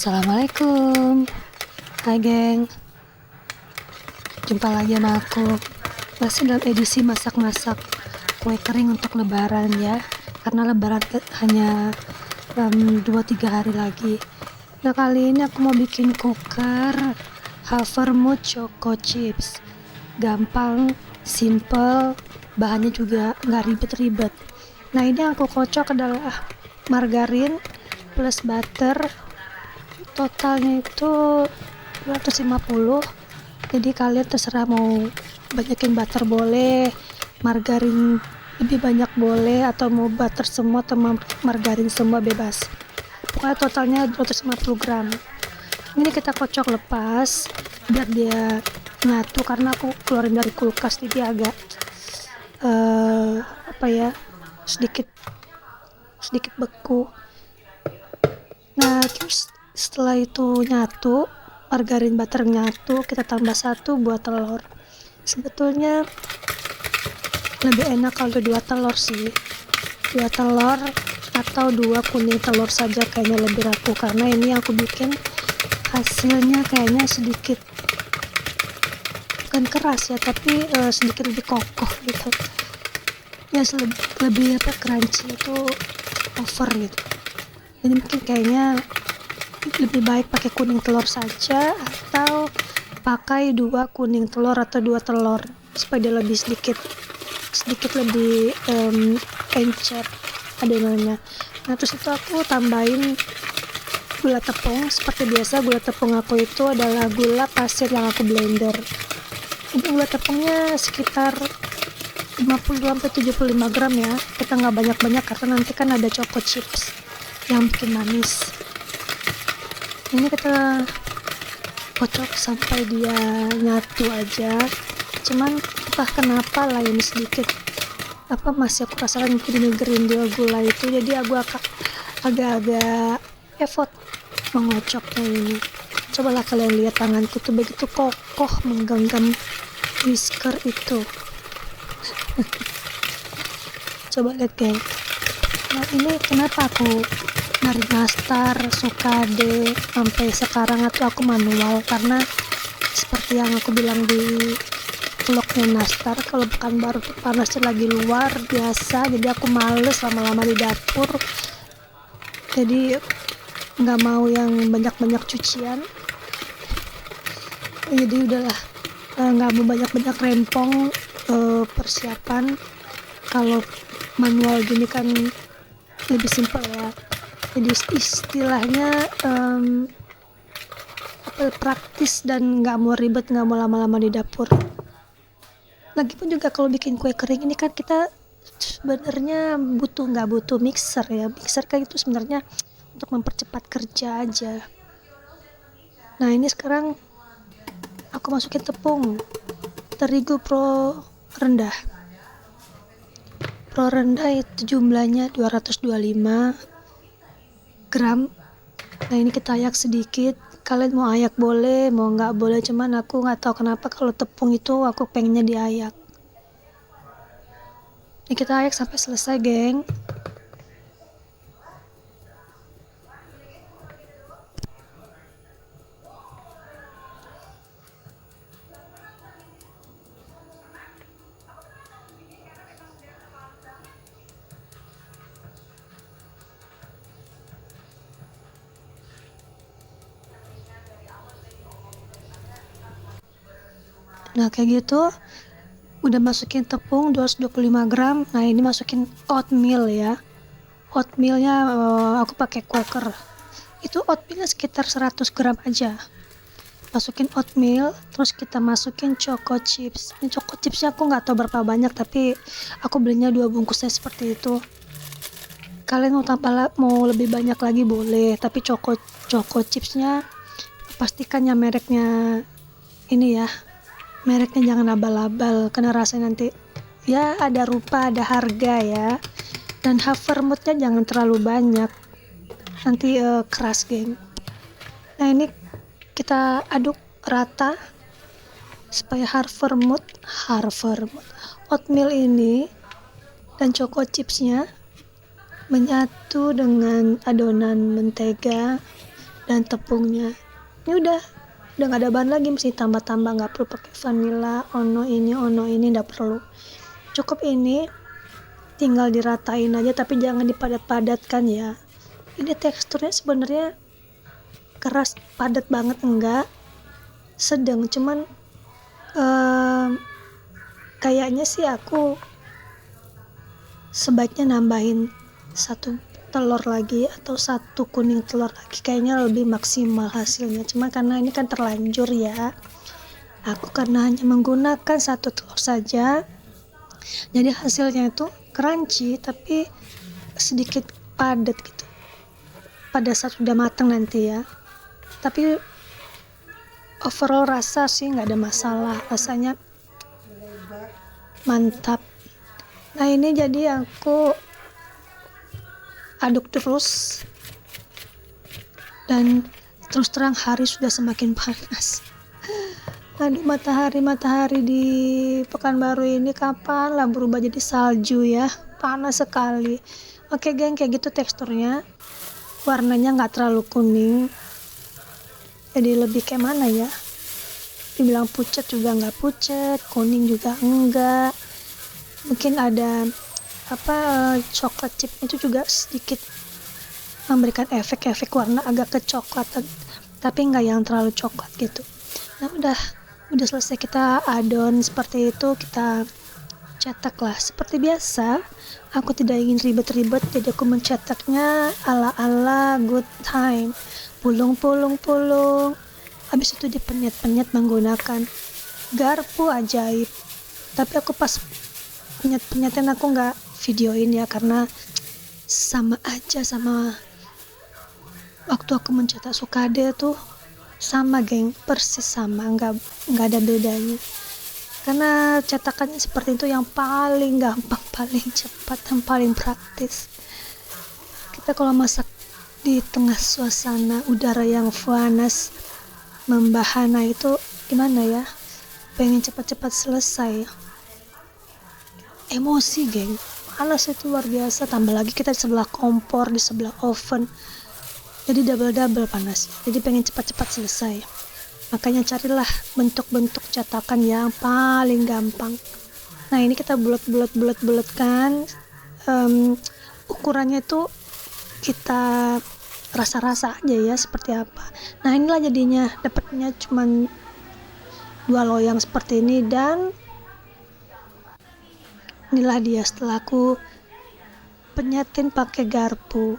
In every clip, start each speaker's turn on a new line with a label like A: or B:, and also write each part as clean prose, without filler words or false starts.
A: Assalamualaikum. Hai geng, jumpa lagi sama aku. Masih dalam edisi masak-masak kue kering untuk lebaran ya. Karena lebaran hanya 2-3 hari lagi. Nah, kali ini aku mau bikin cooker Havermout Choco Chips. Gampang, simple, bahannya juga nggak ribet-ribet. Nah, ini yang aku kocok adalah margarin plus butter. Totalnya itu 250. Jadi kalian terserah mau banyakin butter boleh, margarin lebih banyak boleh, atau mau butter semua atau margarin semua bebas. Pokoknya totalnya 250 gram. Ini kita kocok lepas biar dia nyatu, karena aku keluarin dari kulkas jadi agak sedikit beku. Nah, terus setelah itu nyatu, margarin butter nyatu, kita tambah 1 buah telur. Sebetulnya lebih enak kalau 2 telur sih, 2 telur atau 2 kuning telur saja kayaknya lebih rapuh, karena ini aku bikin hasilnya kayaknya sedikit bukan keras ya, tapi sedikit lebih kokoh gitu ya, lebih crunchy itu over gitu. Jadi mungkin kayaknya lebih baik pakai kuning telur saja, atau pakai 2 kuning telur atau 2 telur supaya dia lebih sedikit lebih encer adonannya. Nah, terus itu aku tambahin gula tepung. Seperti biasa, gula tepung aku itu adalah gula pasir yang aku blender. Ini gula tepungnya sekitar 50-75 gram ya. Kita nggak banyak-banyak karena nanti kan ada choco chips yang bikin manis. Ini kita kocok sampai dia nyatu aja. Cuman entah kenapa lain sedikit masih aku rasakan ngerin dia gula itu, jadi aku agak-agak effort mengocoknya ini. Cobalah kalian lihat tanganku tuh begitu kokoh menggenggam whisker itu. Coba lihat geng. Nah, ini kenapa aku dari nastar, Sukade sampai sekarang atau aku manual, karena seperti yang aku bilang di vlognya nastar, kalau pekan baru panasnya lagi luar biasa, jadi aku males lama-lama di dapur, jadi nggak mau yang banyak-banyak cucian, jadi udahlah nggak mau banyak-banyak rempong persiapan. Kalau manual gini kan lebih simpel ya, jadi istilahnya praktis dan nggak mau ribet, nggak mau lama-lama di dapur. Lagipun juga kalau bikin kue kering ini kan kita sebenarnya nggak butuh mixer ya. Mixer kan itu sebenarnya untuk mempercepat kerja aja. Nah, ini sekarang aku masukin tepung terigu pro rendah itu jumlahnya 225 gram. Nah, ini kita ayak sedikit. Kalian mau ayak boleh, mau nggak boleh, cuman aku nggak tahu kenapa kalau tepung itu aku pengennya diayak. Ini kita ayak sampai selesai geng. Nah, kayak gitu udah masukin tepung 225 gram. Nah, ini masukin oatmeal ya. Oatmealnya aku pakai Quaker. Itu oatmealnya sekitar 100 gram aja. Masukin oatmeal, terus kita masukin choco chips. Ini choco chipsnya aku nggak tahu berapa banyak, tapi aku belinya 2 bungkusnya seperti itu. Kalian mau lebih banyak lagi boleh, tapi choco chipsnya pastikannya mereknya ini ya, mereknya jangan abal-abal karena rasanya nanti ya ada rupa ada harga ya. Dan havermutnya jangan terlalu banyak, nanti keras geng. Nah ini kita aduk rata supaya havermut oatmeal ini dan choco chipsnya menyatu dengan adonan mentega dan tepungnya. Ini udah gak ada bahan lagi, mesti tambah-tambah, nggak perlu pakai vanilla, ono ini nggak perlu. Cukup ini, tinggal diratain aja, tapi jangan dipadat-padatkan ya. Ini teksturnya sebenarnya keras padat banget enggak, sedang, cuman kayaknya sih aku sebaiknya nambahin 1 telur lagi atau 1 kuning telur lagi, kayaknya lebih maksimal hasilnya. Cuma karena ini kan terlanjur ya, aku karena hanya menggunakan 1 telur saja, jadi hasilnya itu crunchy tapi sedikit padat gitu pada saat sudah matang nanti ya. Tapi overall rasa sih nggak ada masalah, rasanya mantap. Nah ini jadi aku aduk terus, dan terus terang hari sudah semakin panas. Aduh, matahari di Pekanbaru ini kapan lah berubah jadi salju ya, panas sekali. Oke geng, kayak gitu teksturnya, warnanya nggak terlalu kuning, jadi lebih kayak mana ya, dibilang pucat juga nggak pucat, kuning juga enggak. Mungkin ada coklat chip itu juga sedikit memberikan efek warna agak kecoklatan, tapi nggak yang terlalu coklat gitu. Nah udah selesai kita adon seperti itu, kita cetak lah seperti biasa. Aku tidak ingin ribet-ribet, jadi aku mencetaknya ala good time, pulung, habis itu dipenyet menggunakan garpu ajaib. Tapi aku pas penyet-penyetan aku nggak videoin ya, karena sama aja sama waktu aku mencetak Sukade tuh, sama geng, persis sama, nggak ada bedanya. Karena cetakannya seperti itu yang paling gampang, paling cepat, dan paling praktis. Kita kalau masak di tengah suasana udara yang panas membahana itu gimana ya, pengen cepat-cepat selesai, emosi geng, panas itu luar biasa. Tambah lagi kita di sebelah kompor, di sebelah oven, jadi double panas, jadi pengen cepat-cepat selesai. Makanya carilah bentuk-bentuk cetakan yang paling gampang. Nah ini kita bulat-bulatkan, ukurannya itu kita rasa-rasa aja ya seperti apa. Nah inilah jadinya, dapatnya cuman 2 loyang seperti ini, dan inilah dia setelah aku penyetin pakai garpu.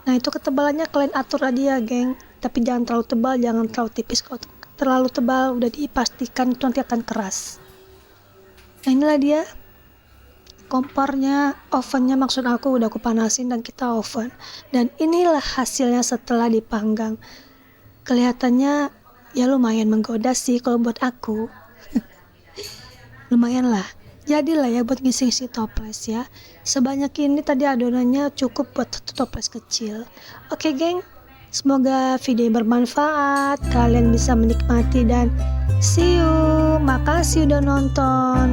A: Nah itu ketebalannya kalian atur aja ya geng, tapi jangan terlalu tebal, jangan terlalu tipis. Kalau terlalu tebal udah dipastikan itu nanti akan keras. Nah inilah dia kompornya, ovennya maksud aku udah aku panasin dan kita oven. Dan inilah hasilnya setelah dipanggang. Kelihatannya ya lumayan menggoda sih kalau buat aku. Lumayan lah, jadilah ya buat ngisi toples ya. Sebanyak ini tadi adonannya cukup buat 1 toples kecil. Oke geng, semoga video bermanfaat, kalian bisa menikmati, dan see you. Makasih udah nonton.